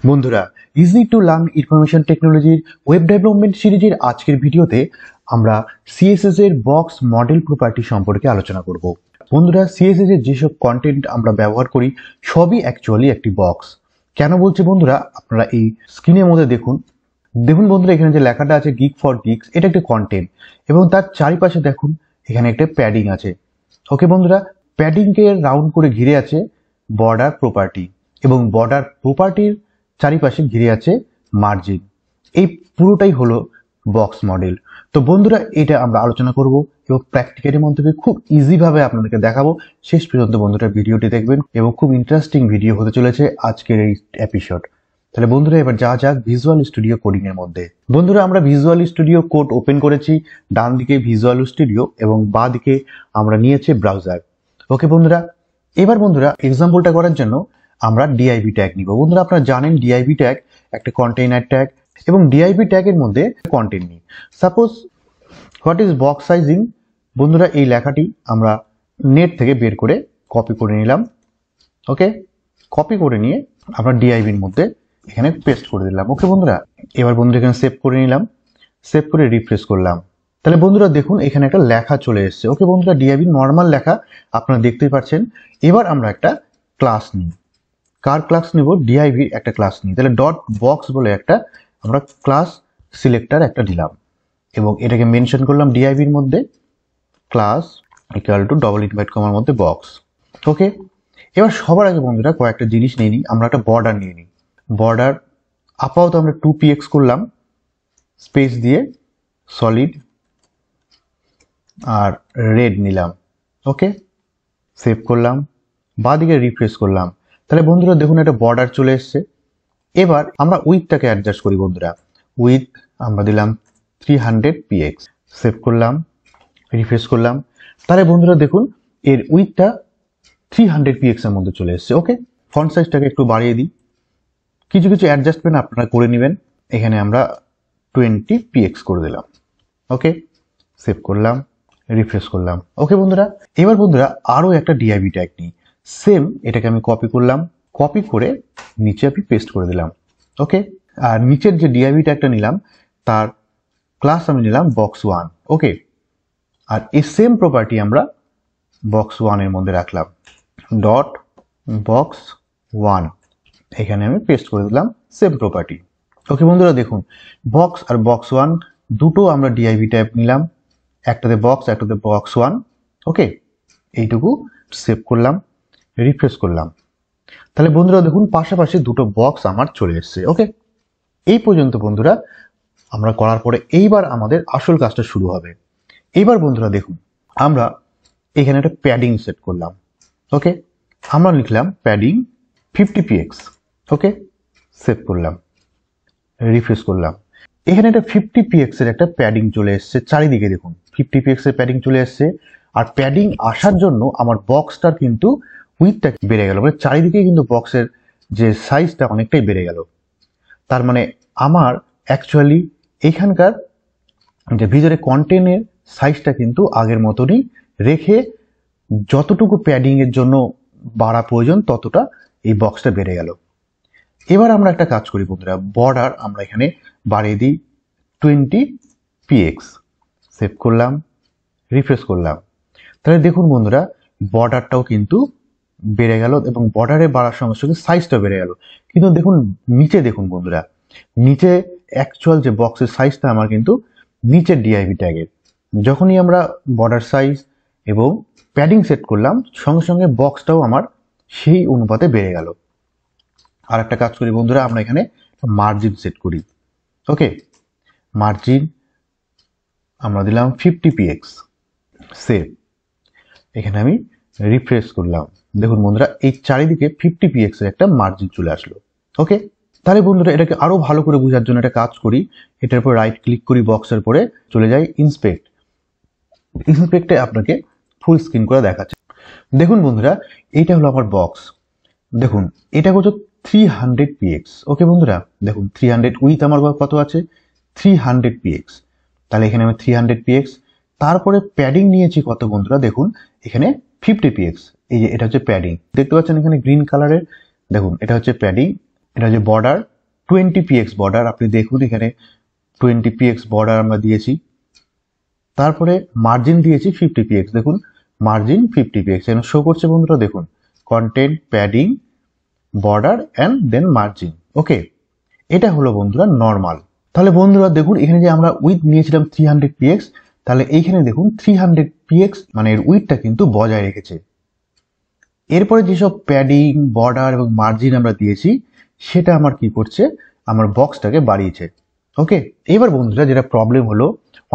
বন্ধুরা, easy to learn information টেকনোলজির web development সিরিজের আজকের ভিডিওতে আমরা সিএসএস এর বক্স মডেল প্রপার্টি সম্পর্কে আলোচনা করব। বন্ধুরা, সিএসএস এর যেসব কন্টেন্ট আমরা ব্যবহার করি সবই অ্যাকচুয়ালি একটি বক্স। কেন বলছি বন্ধুরা, আপনারা এই স্ক্রিনের মধ্যে দেখুন বন্ধুরা, এখানে যে লেখাটা আছে গিগ ফর গিগস, এটা একটা কন্টেন্ট এবং তার চারিপাশে দেখুন এখানে একটা প্যাডিং আছে। ওকে বন্ধুরা, প্যাডিংকে রাউন্ড করে ঘিরে আছে বর্ডার প্রপার্টি এবং বর্ডার প্রপার্টির চারিপাশে ঘিরে আছে মার্জিন। এই পুরোটাই হলো বক্স মডেল। তো বন্ধুরা, এটা আমরা আলোচনা করব এবং প্র্যাকটিক্যালের মাধ্যমে খুব ইজি ভাবে আপনাদেরকে দেখাবো। শেষ পর্যন্ত বন্ধুরা ভিডিওটি দেখবেন এবং খুব ইন্টারেস্টিং ভিডিও হতে চলেছে আজকের এই এপিসোড। তাহলে বন্ধুরা, এবার যা যাক ভিজুয়াল স্টুডিও কোডিং এর মধ্যে। বন্ধুরা, আমরা ভিজুয়াল স্টুডিও কোড ওপেন করেছি। ডান দিকে ভিজুয়াল স্টুডিও এবং বাঁ দিকে আমরা নিয়েছি ব্রাউজার। ওকে বন্ধুরা, এবার বন্ধুরা এক্সাম্পলটা করার জন্য আমরা ডিআইবি ট্যাগ নিব। বন্ধুরা, আপনারা জানেন ডিআইবি ট্যাগ একটা কন্টেইনার ট্যাগ এবং ডিআইবি ট্যাগের মধ্যে কন্টেন্ট নিই। Suppose what is box sizing. বন্ধুরা, এই লেখাটি আমরা নেট থেকে বের করে কপি করে নিলাম। ওকে, কপি করে নিয়ে আমরা ডিআইবির মধ্যে এখানে পেস্ট করে দিলাম। ওকে বন্ধুরা, এবার বন্ধুরা এখানে সেভ করে নিলাম। সেভ করে রিফ্রেশ করলাম। তাহলে বন্ধুরা দেখুন এখানে একটা লেখা চলে এসেছে। ওকে বন্ধুরা, ডিআইবি নর্মাল লেখা আপনারা দেখতেই পাচ্ছেন। এবার আমরা একটা ক্লাস নিই। কার ক্লাস নিব? ডিআইবি একটা ক্লাস নিই। তাহলে ডট বক্স বলে একটা আমরা ক্লাস সিলেক্টর একটা দিলাম এবং এটাকে মেনশন করলাম ডিআইবির মধ্যে class equal to double invite কমার মধ্যে বক্স। ওকে, এবার সবার আগে বন্ধুরা কয়েকটা জিনিস নিয়ে নিই। আমরা একটা বর্ডার নিয়ে নিই। বর্ডার আপাতত আমরা 2px করলাম, স্পেস দিয়ে সলিড আর রেড নিলাম। ওকে, সেভ করলাম, বাঁ দিকে রিফ্রেশ করলাম। তাহলে বন্ধুরা দেখুন একটা বর্ডার চলে এসছে। এবার আমরা উইথটাকে অ্যাডজাস্ট করি বন্ধুরা। উইথ আমরা দিলাম 300px, সেভ করলাম, রিফ্রেশ করলাম। তাহলে বন্ধুরা দেখুন এর উইথটা 300px এর মধ্যে চলে এসছে। ওকে, ফন্ট সাইজটাকে একটু বাড়িয়ে দিই। কিছু কিছু অ্যাডজাস্টমেন্ট আপনারা করে নেবেন। এখানে আমরা 20px করে দিলাম। ওকে, সেভ করলাম, রিফ্রেশ করলাম। ওকে বন্ধুরা, এবার বন্ধুরা আরো একটা ডিআইবি ট্যাগ নিই। সেম এটাকে আমি কপি করলাম, কপি করে নিচে আমি পেস্ট করে দিলাম। ওকে, আর নিচের যে ডিআইবি ট্যাগটা নিলাম তার ক্লাস আমি নিলাম box1। ওকে, আর এই সেম প্রপার্টি আমরা box1 এর মধ্যে রাখলাম। ডট box1 এখানে আমি পেস্ট করে দিলাম সেম প্রপার্টি। ওকে বন্ধুরা দেখুন বক্স আর box1 দুটো আমরা ডিআইবি ট্যাগ নিলাম, একটাতে বক্স একটাতে box1। ওকে, এইটুকু সেভ করলাম, রিফ্রেশ করলাম। তাহলে বন্ধুরা দেখুন পাশাপাশি দুটো বক্স আমার চলে এসেছে। ওকে, এই পর্যন্ত বন্ধুরা আমরা করার পরে এইবার আমাদের আসল কাজটা শুরু হবে। এইবার বন্ধুরা দেখুন আমরা এখানে একটা প্যাডিং সেট করলাম। ওকে, আমরা লিখলাম প্যাডিং 50px। ওকে, সেভ করলাম, রিফ্রেশ করলাম। এখানে একটা 50px এর একটা প্যাডিং চলে এসছে। চারিদিকে দেখুন 50px এর প্যাডিং চলে এসছে। আর প্যাডিং আসার জন্য আমার বক্সটার কিন্তু উইথটা বেড়ে গেল, মানে চারিদিকে কিন্তু বক্সের যে সাইজটা অনেকটাই বেড়ে গেল। তার মানে আমার অ্যাকচুয়ালি এখানকার যে ভিতরে কন্টেন্টের সাইজটা কিন্তু আগের মতনই রেখে যতটুকু প্যাডিং এর জন্য বাড়া প্রয়োজন ততটা এই বক্সটা বেড়ে গেল। এবার আমরা একটা কাজ করি বন্ধুরা, বর্ডার আমরা এখানে বাড়িয়ে দিই 20px, সেভ করলাম, রিফ্রেশ করলাম। তাহলে দেখুন বন্ধুরা বর্ডারটাও কিন্তু বেড়ে গেল এবং বর্ডারে বাড়ার সঙ্গে সঙ্গে সাইজটা বেড়ে গেল। কিন্তু দেখুন নিচে দেখুন বন্ধুরা, নিচে অ্যাকচুয়াল যে বক্সের সাইজটা আমার কিন্তু নিচের ডিআইবি ট্যাগের। যখনই আমরা বর্ডার সাইজ এবং প্যাডিং সেট করলাম সঙ্গে সঙ্গে বক্সটাও আমার সেই অনুপাতে বেড়ে গেল। আর একটা কাজ করি বন্ধুরা, আমরা এখানে মার্জিন সেট করি। ওকে, মার্জিন আমরা দিলাম 50px, সেভ। এখানে আমি রিফ্রেশ করলাম। দেখুন বন্ধুরা এই চারিদিকে 50px এর একটা মার্জিন চলে আসলো। ওকে, তাহলে বন্ধুরা এটাকে আরো ভালো করে বোঝার জন্য একটা কাজ করি, এটার উপর রাইট ক্লিক করি, বক্সের পরে চলে যাই ইন্সপেক্ট। ইন্সপেক্টে আপনাকে ফুল স্ক্রিন করে দেখাচ্ছে। দেখুন বন্ধুরা এইটা হলো আমার বক্স। দেখুন এটা হচ্ছে 300px। ওকে বন্ধুরা দেখুন 300 উইথ আমার কত আছে 300px। তাহলে এখানে আমি 300px, তারপরে প্যাডিং নিয়েছি কত বন্ধুরা দেখুন এখানে 50px। এই যে এটা হচ্ছে প্যাডিং, দেখতে পাচ্ছেন এখানে গ্রিন কালারের। দেখুন এটা হচ্ছে প্যাডিং, এটা হচ্ছে বর্ডার 20px বর্ডার, আপনি দেখুন এখানে 20px বর্ডার আমরা দিয়েছি। তারপরে মার্জিন দিয়েছি 50px, দেখুন মার্জিন 50px এখানে শো করছে বন্ধুরা, দেখুন content, padding, border and then margin. Okay, এটা হলো বন্ধুরা নর্মাল। তাহলে বন্ধুরা দেখুন এখানে যে আমরা উইথ নিয়েছিলাম 300px, তাহলে এইখানে দেখুন 300px মানে এর উইথটা কিন্তু বজায় রেখেছে। এরপরে যেসব প্যাডিং, বর্ডার এবং মার্জিন আমরা দিয়েছি সেটা আমার কি করছে, আমার বক্সটাকে বাড়িয়েছে। ওকে, এবার বন্ধুরা যেটা প্রবলেম হলো,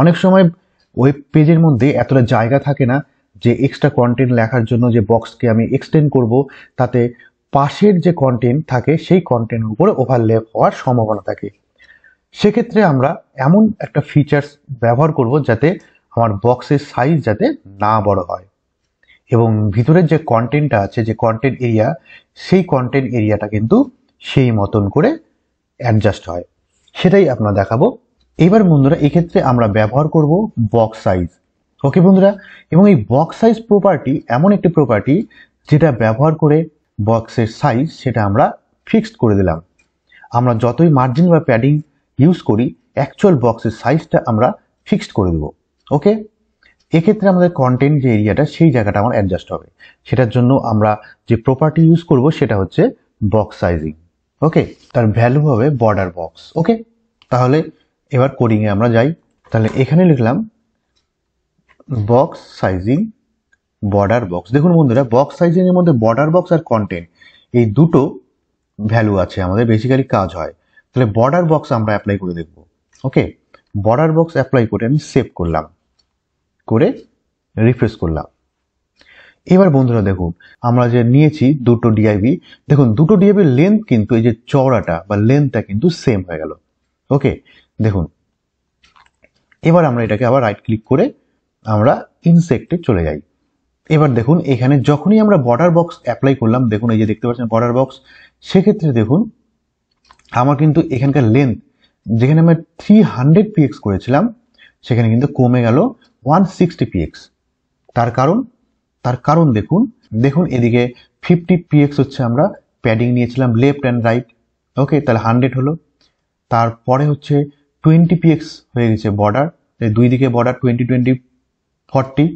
অনেক সময় ওয়েব পেজের মধ্যে এতটা জায়গা থাকে না যে এক্সট্রা কন্টেন্ট লেখার জন্য যে বক্সকে আমি এক্সটেন্ড করব, তাতে পাশের যে কন্টেন্ট থাকে সেই কন্টেন্টের উপরে ওভারল্যাপ হওয়ার সম্ভাবনা থাকে। সেক্ষেত্রে আমরা এমন একটা ফিচার্স ব্যবহার করব যাতে আমার বক্সের সাইজ যাতে না বড় হয় এবং ভিতরের যে কন্টেন্টটা আছে, যে কন্টেন্ট এরিয়া, সেই কন্টেন্ট এরিয়াটা কিন্তু সেই মতন করে অ্যাডজাস্ট হয়, সেটাই আপনারা দেখাবো। এবার বন্ধুরা এক্ষেত্রে আমরা ব্যবহার করব বক্স সাইজ। ওকে বন্ধুরা, এবং এই বক্স সাইজ প্রপার্টি এমন একটি প্রপার্টি যেটা ব্যবহার করে বক্সের সাইজ সেটা আমরা ফিক্সড করে দিলাম। আমরা যতই মার্জিন বা প্যাডিং ইউজ করি, অ্যাকচুয়াল বক্সের সাইজটা আমরা ফিক্সড করে দেবো। ওকে, এক্ষেত্রে আমাদের কন্টেন্ট যে এরিয়াটা সেই জায়গাটা আমার অ্যাডজাস্ট হবে। সেটার জন্য আমরা যে প্রপার্টি ইউজ করব সেটা হচ্ছে বক্স সাইজিং। ওকে, তার ভ্যালু হবে বর্ডার বক্স। ওকে, তাহলে এবার কোডিংয়ে আমরা যাই। তাহলে এখানে লিখলাম বক্স সাইজিং বর্ডার বক্স। দেখুন বন্ধুরা, বক্স সাইজিং এর মধ্যে বর্ডার বক্স আর কন্টেন্ট এই দুটো ভ্যালু আছে, আমাদের বেসিক্যালি কাজ হয়। তাহলে বর্ডার বক্স আমরা অ্যাপ্লাই করে দেখব। ওকে, বর্ডার বক্স অ্যাপ্লাই করে আমি সেভ করলাম, করে রিফ্রেশ করলাম। এবার বন্ধুরা দেখুন আমরা যে নিয়েছি দুটো ডিআইভি, দেখুন দুটো ডিআইভির লেন্থ কিন্তু এই যে চওড়াটা বা লেন্থটা কিন্তু সেম হয়ে গেল। ওকে, দেখুন এবার আমরা এটাকে আবার রাইট ক্লিক করে আমরা ইনসেক্টে চলে যাই। এবার দেখুন এখানে যখনই আমরা বর্ডার বক্স অ্যাপ্লাই করলাম, দেখুন এই যে দেখতে পাচ্ছেন বর্ডার বক্স, সেক্ষেত্রে দেখুন আমার কিন্তু এখানকার লেন্থ যেখানে আমরা 300px করেছিলাম সেখানে কিন্তু কমে গেল 160px। তার কারণ দেখুন, এদিকে 50px হচ্ছে আমরা প্যাডিং নিয়েছিলাম লেফট অ্যান্ড রাইট। ওকে, তাহলে 100 হলো। তারপরে হচ্ছে 20px হয়ে গেছে বর্ডার, দুই দিকে বর্ডার 20 20 40।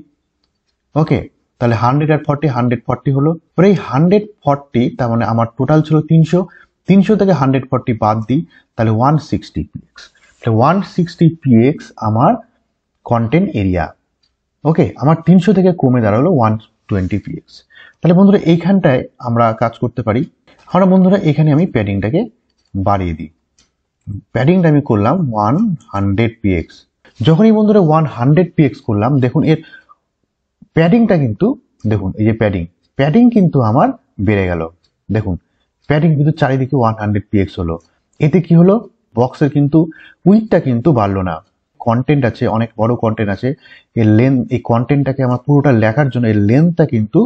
ওকে, তাহলে 100 আর 40 140 হলো। এবার এই 140 তার মানে আমার টোটাল ছিল 300 থেকে 140 বাদ দিই, তাহলে 160px। তাহলে 160px আমার কন্টেন্ট এরিয়া। ওকে, আমার 300 থেকে কমে দাঁড়ালো 120px। তাহলে বন্ধুরা এইখানটায় আমরা কাজ করতে পারি। আমরা বন্ধুরা এখানে আমি প্যাডিংটাকে বাড়িয়ে দিই। প্যাডিংটা আমি করলাম 100px। যখনই বন্ধুরা 100px করলাম, দেখুন এর প্যাডিংটা কিন্তু, দেখুন এই যে প্যাডিং কিন্তু আমার বেড়ে গেল। দেখুন প্যাডিং কিন্তু চারিদিকে 100px হলো। এতে কি হলো, বক্সের কিন্তু উইথটা কিন্তু বাড়লো না। কন্টেন্ট আছে, অনেক বড় কন্টেন্ট আছে, এর লেন্থ, এই কন্টেন্টটাকে আমার পুরোটা লেখার জন্য এর লেন্থটা কিন্তু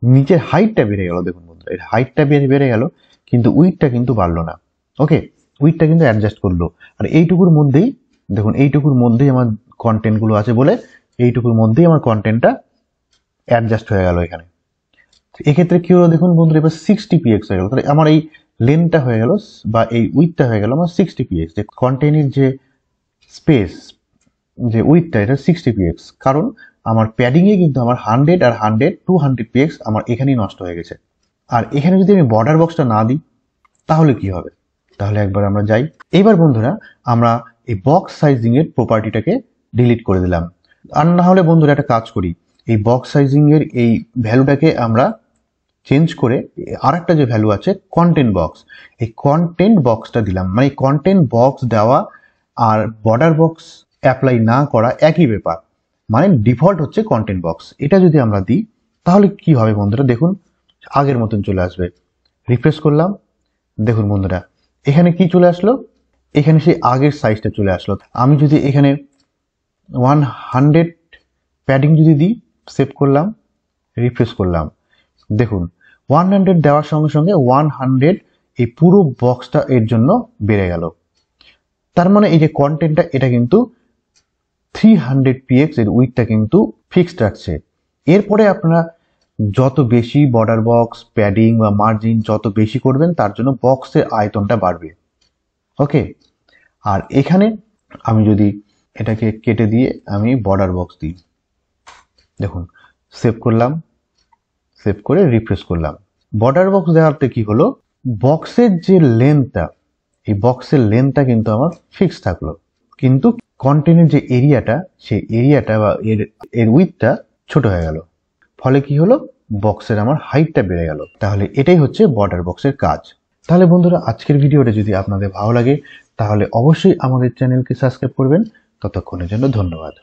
নিচের হাইটটা বেড়ে গেল। দেখুন বন্ধুরা এর হাইটটা বেড়ে গেল কিন্তু উইথটা কিন্তু বাড়লো না। ওকে, উইথটা কিন্তু অ্যাডজাস্ট করলো। আর এইটুকুর মধ্যেই দেখুন, এইটুকুর মধ্যেই আমার কন্টেন্টগুলো আছে বলে এইটুকুর মধ্যেই আমার কন্টেন্টটা অ্যাডজাস্ট হয়ে গেল এখানে। এক্ষেত্রে কি হলো দেখুন বন্ধুরা, এবার 60px হয়ে গেল। তাহলে আমার এই লেন্থটা হয়ে গেল বা এই উইথটা হয়ে গেল আমার 60px। যে কন্টেন্টের যে স্পেস, যে উইথটা, এটা 60px, কারণ আমার প্যাডিংয়ে কিন্তু আমার 100 আর 100 200px আমার এখানেই নষ্ট হয়ে গেছে। আর এখানে যদি আমি বর্ডার বক্সটা না দিই তাহলে কি হবে, তাহলে একবার আমরা যাই। এবার বন্ধুরা আমরা এই বক্স সাইজিং এর প্রপার্টিটাকে ডিলিট করে দিলাম। আর না হলে বন্ধুরা একটা কাজ করি, এই বক্স সাইজিং এর এই ভ্যালুটাকে আমরা চেঞ্জ করে আর একটা যে ভ্যালু আছে কন্টেন্ট বক্স, এই কন্টেন্ট বক্সটা দিলাম। মানে কন্টেন্ট বক্স দেওয়া আর বর্ডার বক্স অ্যাপ্লাই না করা একই ব্যাপার, মানে ডিফল্ট হচ্ছে কন্টেন্ট বক্স। এটা যদি আমরা দিই তাহলে কি হবে বন্ধুরা, দেখুন আগের মতন চলে আসবে। রিফ্রেশ করলাম, দেখুন বন্ধুরা এখানে কি চলে আসলো, এখানে সেই আগের সাইজটা চলে আসলো। আমি যদি এখানে 100 প্যাডিং যদি দিই, সেভ করলাম, রিফ্রেশ করলাম, দেখুন 100 দেওয়ার সঙ্গে সঙ্গে 100 এই পুরো বক্সটা এর জন্য বেড়ে গেল। তার মানে এই যে কন্টেন্টটা এটা কিন্তু 300px এর উইথটা কিন্তু ফিক্সড রাখছে। এরপরে আপনারা যত বেশি বর্ডার বক্স, প্যাডিং বা মার্জিন যত বেশি করবেন তার জন্য বক্সের আয়তনটা বাড়বে। ওকে, আর এখানে আমি যদি এটাকে কেটে দিয়ে আমি বর্ডার বক্স দিই, দেখুন সেভ করলাম, সেভ করে রিফ্রেশ করলাম। বর্ডার বক্স দেওয়াতে কি হলো, বক্সের যে লেন্থটা, এই বক্সের লেন্থটা কিন্তু আমার ফিক্স থাকলো, কিন্তু কন্টেন্টের যে এরিয়াটা, সেই এরিয়াটা বা এর উইথটা ছোট হয়ে গেল। ফলে কি হলো, বক্সের আমার হাইটটা বেড়ে গেল। তাহলে এটাই হচ্ছে বর্ডার বক্সের কাজ। তাহলে বন্ধুরা, আজকের ভিডিওটা যদি আপনাদের ভালো লাগে তাহলে অবশ্যই আমাদের চ্যানেলকে সাবস্ক্রাইব করবেন। ততক্ষণের জন্য ধন্যবাদ।